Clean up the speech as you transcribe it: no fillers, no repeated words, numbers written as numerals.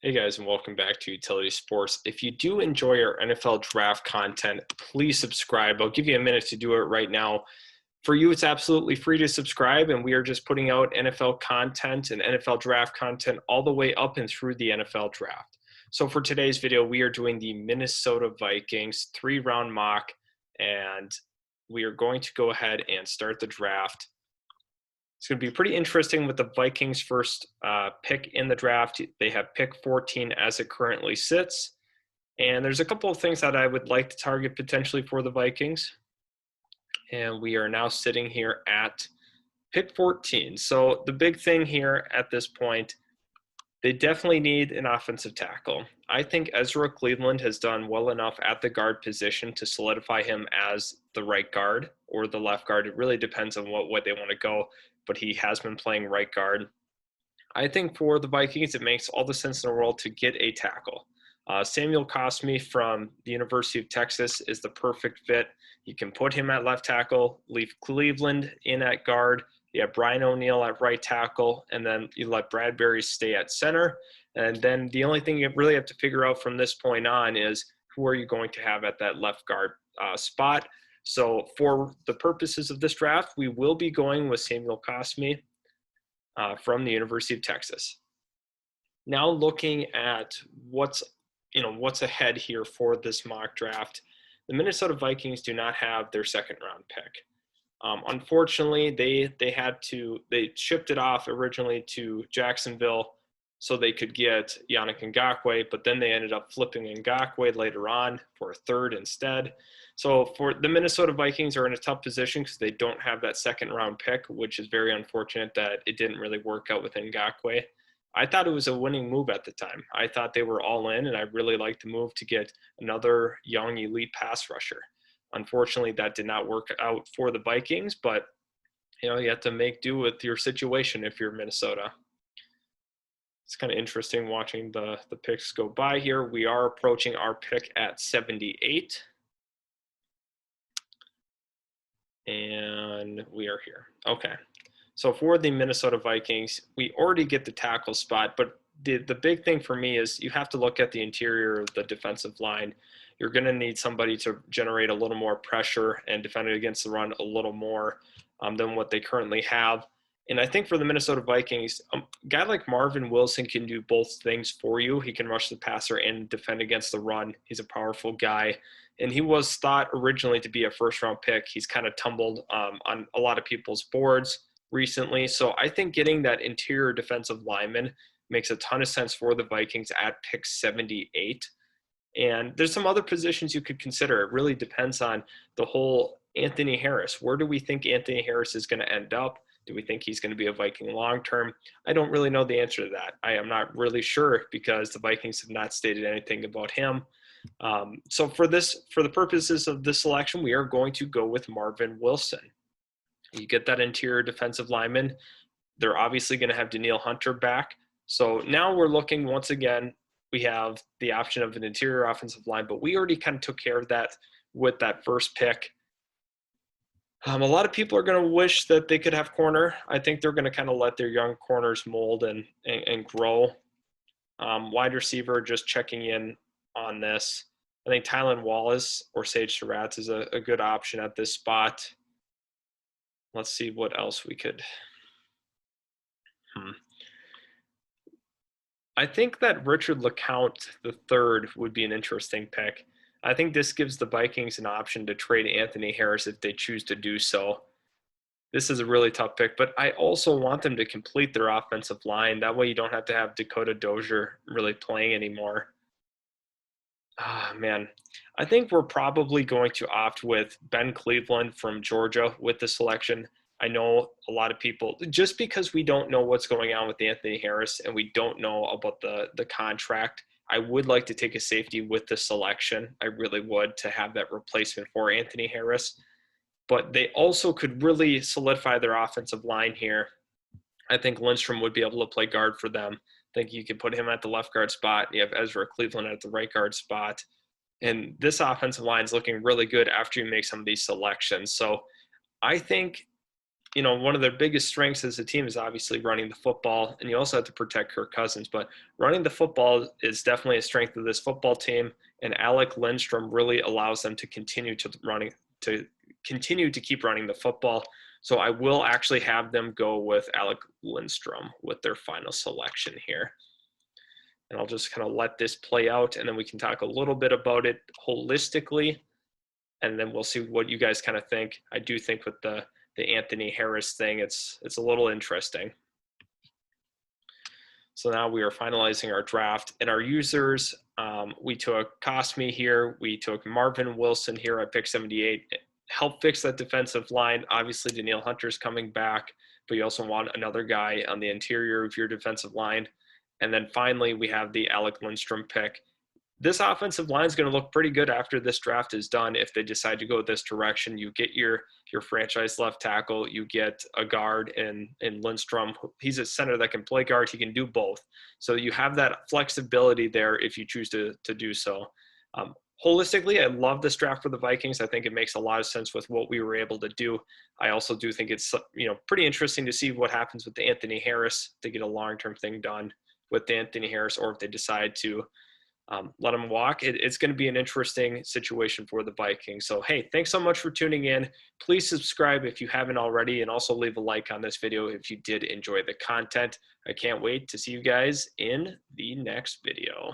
Hey guys, and welcome back to Utility Sports. If you do enjoy our NFL draft content, please subscribe. I'll give you a minute to do it right now. For you, it's absolutely free to subscribe, and we are just putting out NFL content and NFL draft content all the way up and through the NFL draft. So for today's video, we are doing the Minnesota Vikings 3-round mock, and we are going to go ahead and start the draft. It's going to be pretty interesting with the Vikings' first pick in the draft. They have pick 14 as it currently sits. And there's a couple of things that I would like to target potentially for the Vikings. And we are now sitting here at pick 14. So the big thing here at this point, they definitely need an offensive tackle. I think Ezra Cleveland has done well enough at the guard position to solidify him as the right guard or the left guard. It really depends on what they want to go, but he has been playing right guard. I think for the Vikings, it makes all the sense in the world to get a tackle. Samuel Cosmi from the University of Texas is the perfect fit. You can put him at left tackle, leave Cleveland in at guard. You have Brian O'Neill at right tackle, and then you let Bradbury stay at center. And then the only thing you really have to figure out from this point on is who are you going to have at that left guard spot. So for the purposes of this draft, we will be going with Samuel Cosmi from the University of Texas. Now looking at what's ahead here for this mock draft, the Minnesota Vikings do not have their second round pick. Unfortunately, they shipped it off originally to Jacksonville so they could get Yannick Ngakoue, but then they ended up flipping Ngakoue later on for a third instead. So for the Minnesota Vikings are in a tough position because they don't have that second round pick, which is very unfortunate that it didn't really work out with Ngakoue. I thought it was a winning move at the time. I thought they were all in, and I really liked the move to get another young elite pass rusher. Unfortunately, that did not work out for the Vikings, but you have to make do with your situation if you're Minnesota. It's kind of interesting watching the picks go by here. We are approaching our pick at 78. And we are here. Okay. So for the Minnesota Vikings, we already get the tackle spot, but the big thing for me is you have to look at the interior of the defensive line. You're going to need somebody to generate a little more pressure and defend it against the run a little more than what they currently have. And I think for the Minnesota Vikings, a guy like Marvin Wilson can do both things for you. He can rush the passer and defend against the run. He's a powerful guy. And he was thought originally to be a first-round pick. He's kind of tumbled on a lot of people's boards recently. So I think getting that interior defensive lineman makes a ton of sense for the Vikings at pick 78. And there's some other positions you could consider. It really depends on the whole Anthony Harris. Where do we think Anthony Harris is going to end up? Do we think he's going to be a Viking long-term? I don't really know the answer to that. I am not really sure because the Vikings have not stated anything about him. So for the purposes of this selection, we are going to go with Marvin Wilson. You get that interior defensive lineman. They're obviously going to have Danielle Hunter back. So now we're looking once again, we have the option of an interior offensive line, but we already kind of took care of that with that first pick. A lot of people are going to wish that they could have corner. I think they're going to kind of let their young corners mold and grow. Wide receiver, just checking in on this. I think Tylan Wallace or Sage Surratt is a good option at this spot. Let's see what else we could. I think that Richard LeCounte III would be an interesting pick. I think this gives the Vikings an option to trade Anthony Harris if they choose to do so. This is a really tough pick, but I also want them to complete their offensive line. That way you don't have to have Dakota Dozier really playing anymore. Man, I think we're probably going to opt with Ben Cleveland from Georgia with the selection. I know a lot of people, just because we don't know what's going on with Anthony Harris and we don't know about the contract, I would like to take a safety with the selection. I really would, to have that replacement for Anthony Harris. But they also could really solidify their offensive line here. I think Lindstrom would be able to play guard for them. I think you could put him at the left guard spot. You have Ezra Cleveland at the right guard spot. And this offensive line is looking really good after you make some of these selections. So I think one of their biggest strengths as a team is obviously running the football, and you also have to protect Kirk Cousins. But running the football is definitely a strength of this football team, and Alec Lindstrom really allows them to continue to keep running the football. So I will actually have them go with Alec Lindstrom with their final selection here. And I'll just kind of let this play out, and then we can talk a little bit about it holistically, and then we'll see what you guys kind of think. I do think with the Anthony Harris thing, it's a little interesting. So now we are finalizing our draft, and our users, we took Cosme here, we took Marvin Wilson here at pick 78, help fix that defensive line. Obviously, Danielle Hunter's coming back, but you also want another guy on the interior of your defensive line. And then finally, we have the Alec Lindstrom pick. This offensive line is going to look pretty good after this draft is done. If they decide to go this direction, you get your franchise left tackle, you get a guard in Lindstrom. He's a center that can play guard. He can do both. So you have that flexibility there if you choose to do so. Holistically, I love this draft for the Vikings. I think it makes a lot of sense with what we were able to do. I also do think it's pretty interesting to see what happens with the Anthony Harris to get a long-term thing done with Anthony Harris, or if they decide to let him walk. It's going to be an interesting situation for the Vikings. So, hey, thanks so much for tuning in. Please subscribe if you haven't already, and also leave a like on this video if you did enjoy the content. I can't wait to see you guys in the next video.